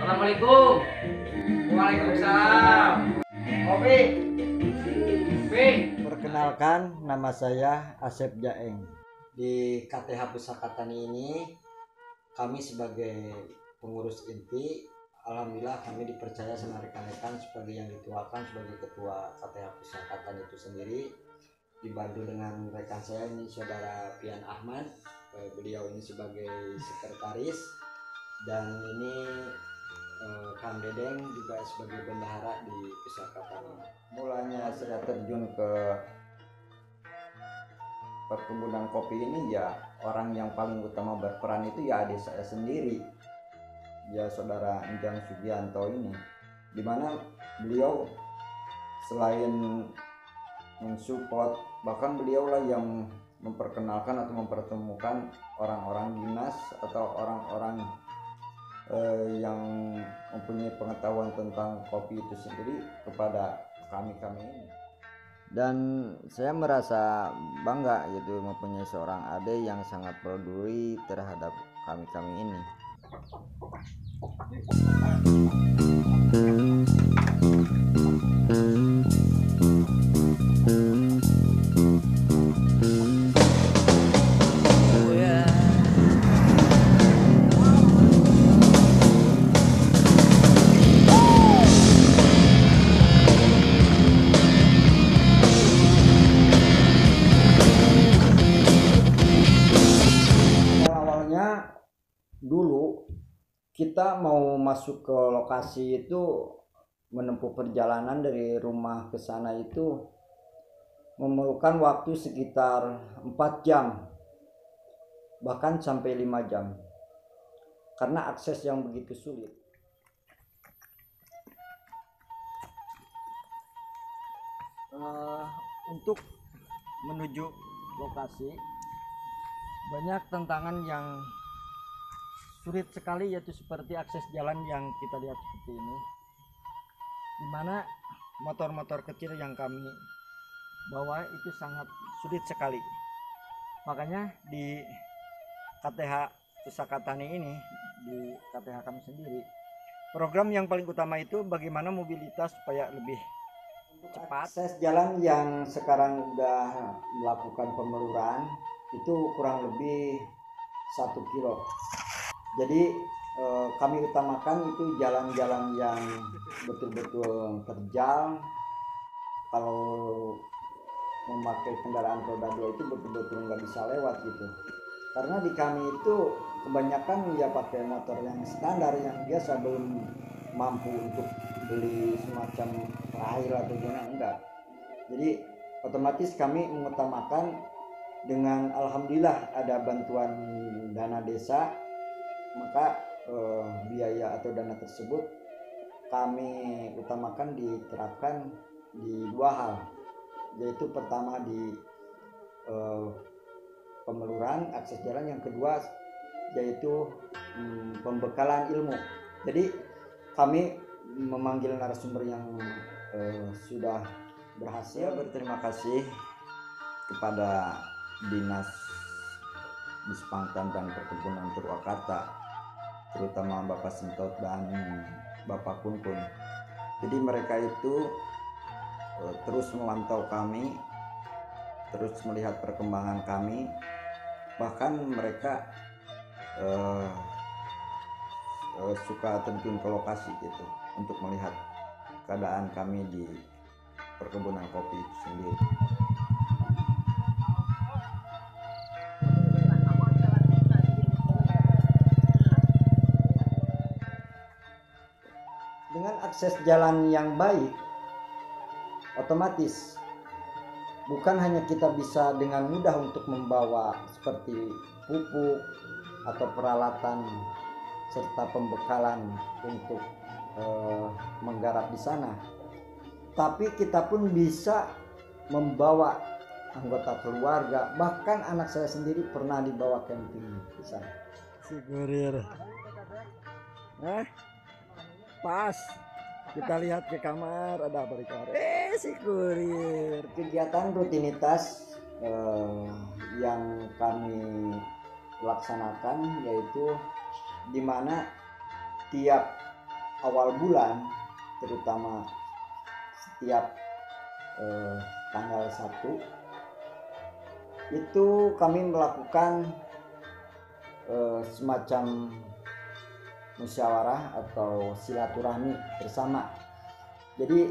Assalamualaikum. Waalaikumsalam. Kopi. Kopi. Perkenalkan, nama saya Asep Jaeng. Di KTH Pusaka Tani ini kami sebagai pengurus inti, alhamdulillah kami dipercaya sama rekan-rekan sebagai yang dituakan sebagai ketua KTH Pusaka Tani itu sendiri, dibantu dengan rekan saya ini saudara Pian Ahmad. Beliau ini sebagai sekretaris, dan ini Kang Dedeng juga sebagai bendahara di Pusaka Tani. Mulanya saya terjun ke perkebunan kopi ini, ya orang yang paling utama berperan itu ya adik saya sendiri, ya saudara Enjang Sugianto ini, dimana beliau selain mensupport, bahkan beliaulah yang memperkenalkan atau mempertemukan orang-orang dinas atau orang-orang yang mempunyai pengetahuan tentang kopi itu sendiri kepada kami ini. Dan saya merasa bangga gitu mempunyai seorang adik yang sangat peduli terhadap kami ini. Dulu kita mau masuk ke lokasi itu menempuh perjalanan dari rumah ke sana itu memerlukan waktu sekitar 4 jam, bahkan sampai 5 jam, karena akses yang begitu sulit. Untuk menuju lokasi banyak tantangan yang sulit sekali, yaitu seperti akses jalan yang kita lihat seperti ini, dimana motor-motor kecil yang kami bawa itu sangat sulit sekali. Makanya di KTH Pusaka Tani ini, di KTH kami sendiri, program yang paling utama itu bagaimana mobilitas supaya lebih cepat. Akses jalan yang sekarang sudah melakukan pemeluran itu kurang lebih 1 kilo. Jadi kami utamakan itu jalan-jalan yang betul-betul terjal. Kalau memakai kendaraan roda 2 itu betul-betul nggak bisa lewat gitu. Karena di kami itu kebanyakan ya pakai motor yang standar yang biasa, belum mampu untuk beli semacam trail atau gimana, enggak. Jadi otomatis kami mengutamakan dengan alhamdulillah ada bantuan dana desa, maka biaya atau dana tersebut kami utamakan diterapkan di 2 hal, yaitu pertama di pemeluran akses jalan, yang kedua yaitu pembekalan ilmu. Jadi kami memanggil narasumber yang sudah berhasil. Berterima kasih kepada Dinas Dispangtan dan Perkebunan Purwakarta, terutama Bapak Sentot dan Bapak Kunkun. Jadi mereka itu terus memantau kami, terus melihat perkembangan kami, bahkan mereka suka terjun ke lokasi gitu untuk melihat keadaan kami di perkebunan kopi itu sendiri. Dengan akses jalan yang baik, otomatis bukan hanya kita bisa dengan mudah untuk membawa seperti pupuk atau peralatan serta pembekalan untuk menggarap di sana, tapi kita pun bisa membawa anggota keluarga, bahkan anak saya sendiri pernah dibawa camping di sana. Si kurir, pas kita lihat ke kamar, ada apa di kamar? Si kurir. Kegiatan rutinitas yang kami laksanakan yaitu dimana tiap awal bulan, terutama setiap tanggal 1 itu kami melakukan semacam musyawarah atau silaturahmi bersama. Jadi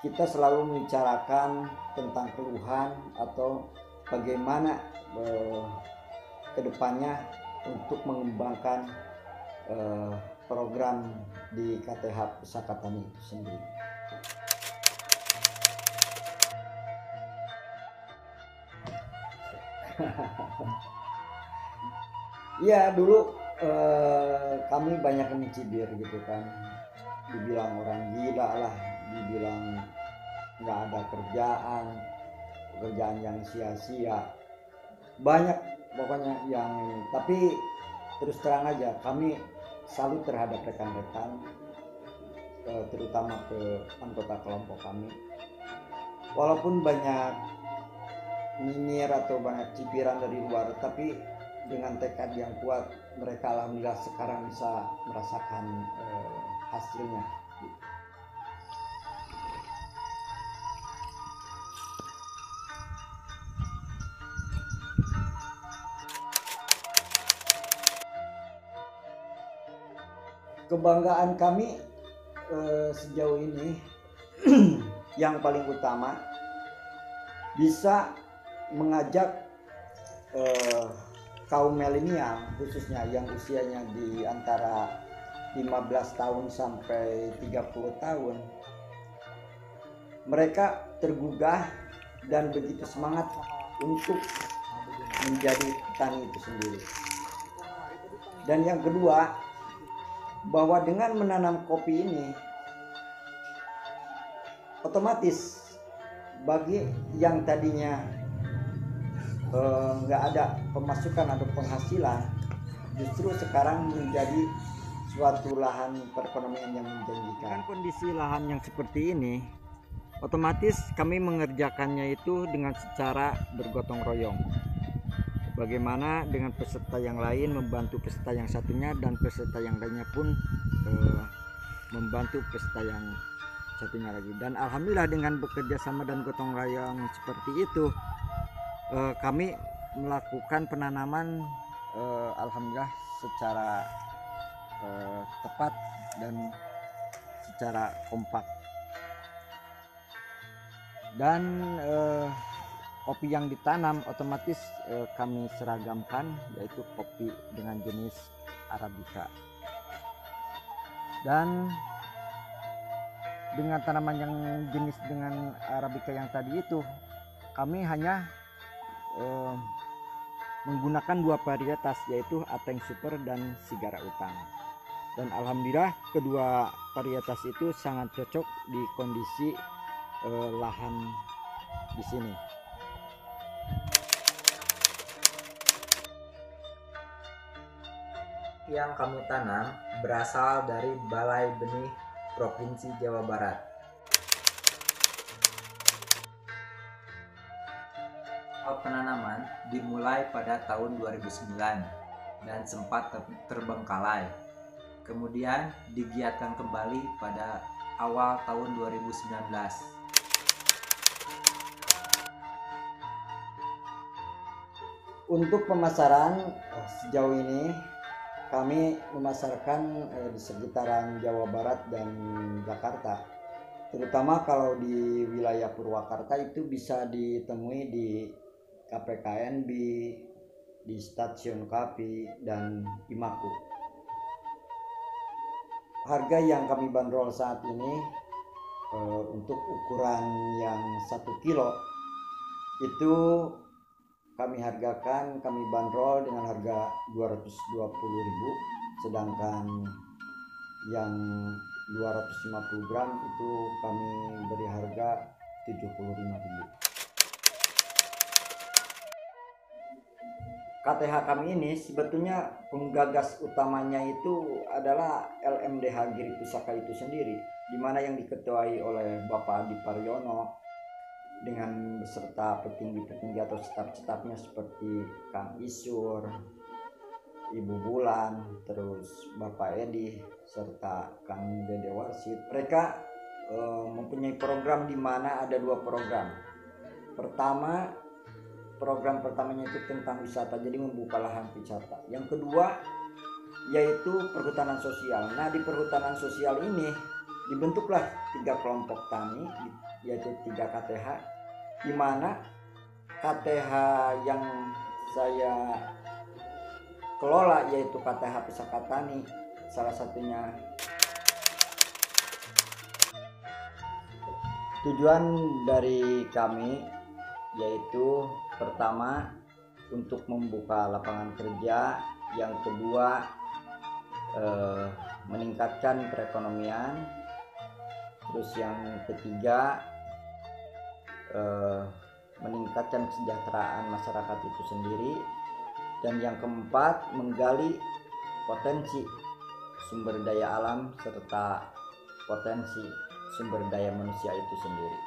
kita selalu membicarakan tentang keluhan atau bagaimana kedepannya untuk mengembangkan program di KTH Pusaka Tani itu sendiri. Ya dulu kami banyak mencibir gitu kan, dibilang orang gila lah, dibilang nggak ada pekerjaan yang sia-sia, banyak pokoknya yang ini. Tapi terus terang aja kami salut terhadap rekan-rekan, terutama ke anggota kelompok kami, walaupun banyak nyinyir atau banyak cibiran dari luar, tapi dengan tekad yang kuat mereka alhamdulillah sekarang bisa merasakan hasilnya. Kebanggaan kami sejauh ini yang paling utama bisa mengajak kaum milenial, khususnya yang usianya di antara 15 tahun sampai 30 tahun. Mereka tergugah dan begitu semangat untuk menjadi petani itu sendiri. Dan yang kedua, bahwa dengan menanam kopi ini otomatis bagi yang tadinya nggak ada pemasukan atau penghasilan, justru sekarang menjadi suatu lahan perekonomian yang menjanjikan. Kondisi lahan yang seperti ini, otomatis kami mengerjakannya itu dengan secara bergotong royong. Bagaimana dengan peserta yang lain membantu peserta yang satunya, dan peserta yang lainnya pun membantu peserta yang satunya lagi. Dan alhamdulillah dengan bekerja sama dan gotong royong seperti itu, kami melakukan penanaman alhamdulillah secara tepat dan secara kompak. Dan kopi yang ditanam otomatis kami seragamkan, yaitu kopi dengan jenis Arabica. Dan dengan tanaman yang jenis dengan Arabica yang tadi itu, kami hanya menggunakan 2 varietas, yaitu Ateng Super dan Sigara Utang. Dan alhamdulillah kedua varietas itu sangat cocok di kondisi lahan di sini. Yang kami tanam berasal dari Balai Benih Provinsi Jawa Barat. Penanaman dimulai pada tahun 2009 dan sempat terbengkalai. Kemudian digiatkan kembali pada awal tahun 2019. Untuk pemasaran sejauh ini kami memasarkan di sekitaran Jawa Barat dan Jakarta. Terutama kalau di wilayah Purwakarta itu bisa ditemui di KPKNB, di Stasiun Kapi, dan Imaku. Harga yang kami bandrol saat ini untuk ukuran yang 1 kilo itu kami bandrol dengan harga 220.000, sedangkan yang 250 gram itu kami beri harga 75.000. KTH kami ini sebetulnya penggagas utamanya itu adalah LMDH Giri Pusaka itu sendiri, di mana yang diketuai oleh Bapak Adi Paryono dengan beserta petinggi-petinggi atau staf-stafnya seperti Kang Isur, Ibu Bulan, terus Bapak Edi, serta Kang Dede Warsid. Mereka mempunyai program di mana ada 2 program. Program pertamanya itu tentang wisata, jadi membuka lahan wisata. Yang kedua yaitu perhutanan sosial. Nah, di perhutanan sosial ini dibentuklah 3 kelompok tani, yaitu 3 KTH, di mana KTH yang saya kelola yaitu KTH Pusaka Tani, salah satunya. Tujuan dari kami yaitu pertama untuk membuka lapangan kerja, yang kedua meningkatkan perekonomian, terus yang ketiga meningkatkan kesejahteraan masyarakat itu sendiri, dan yang keempat menggali potensi sumber daya alam serta potensi sumber daya manusia itu sendiri.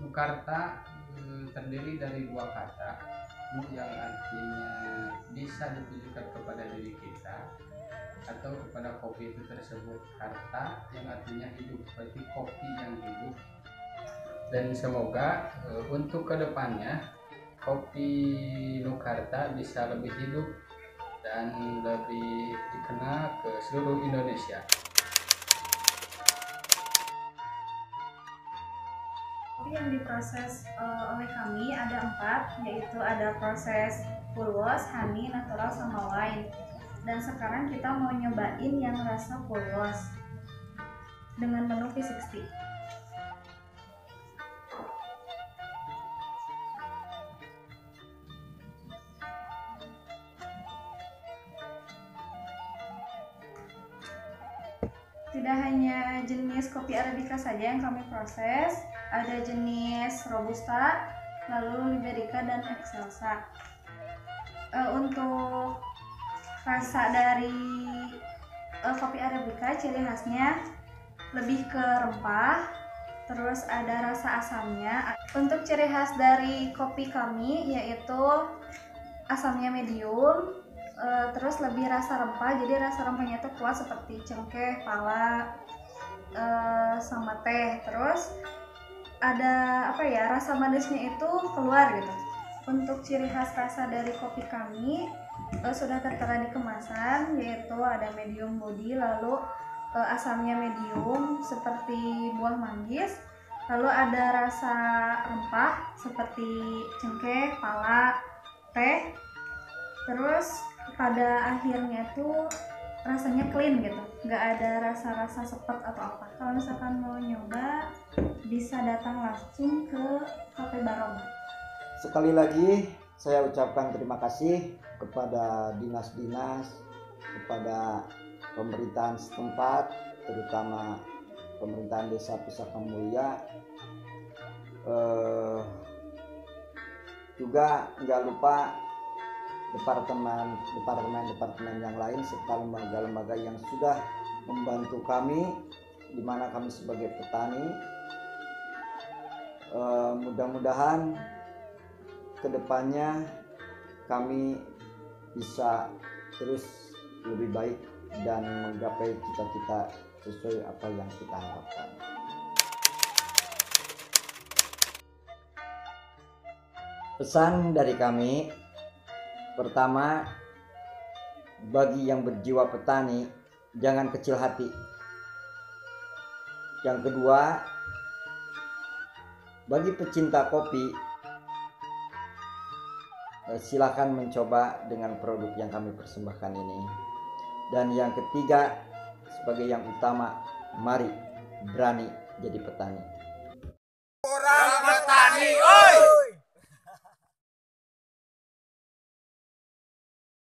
Nukarta terdiri dari 2 kata, Nu yang artinya bisa ditujukan kepada diri kita atau kepada kopi itu tersebut, Karta yang artinya hidup, berarti kopi yang hidup. Dan semoga untuk kedepannya kopi Nukarta bisa lebih hidup dan lebih dikenal ke seluruh Indonesia. Kopi yang diproses oleh kami ada 4, yaitu ada proses full wash, honey, natural, sama wine. Dan sekarang kita mau nyobain yang rasa full wash dengan menu V60. Tidak hanya jenis kopi Arabica saja yang kami proses, ada jenis Robusta, lalu Liberica, dan Excelsa. Untuk rasa dari kopi Arabica, ciri khasnya lebih ke rempah, terus ada rasa asamnya. Untuk ciri khas dari kopi kami yaitu asamnya medium, terus lebih rasa rempah, jadi rasa rempahnya itu kuat seperti cengkeh, pala, sama teh. Terus ada rasa manisnya itu keluar gitu. Untuk ciri khas rasa dari kopi kami sudah tertera di kemasan, yaitu ada medium body, lalu asamnya medium seperti buah manggis, lalu ada rasa rempah seperti cengkeh, pala, teh. Terus pada akhirnya tuh rasanya clean gitu, nggak ada rasa-rasa sepet atau apa. Kalau misalkan mau nyoba bisa datang langsung ke Cafe Barong. Sekali lagi saya ucapkan terima kasih kepada dinas-dinas, kepada pemerintahan setempat, terutama pemerintahan Desa Pusaka Mulia. Juga nggak lupa departemen yang lain serta lembaga-lembaga yang sudah membantu kami, di mana kami sebagai petani. Mudah-mudahan kedepannya kami bisa terus lebih baik dan menggapai cita-cita sesuai apa yang kita harapkan. Pesan dari kami, pertama, bagi yang berjiwa petani, jangan kecil hati. Yang kedua, bagi pecinta kopi, silakan mencoba dengan produk yang kami persembahkan ini. Dan yang ketiga, sebagai yang utama, mari berani jadi petani.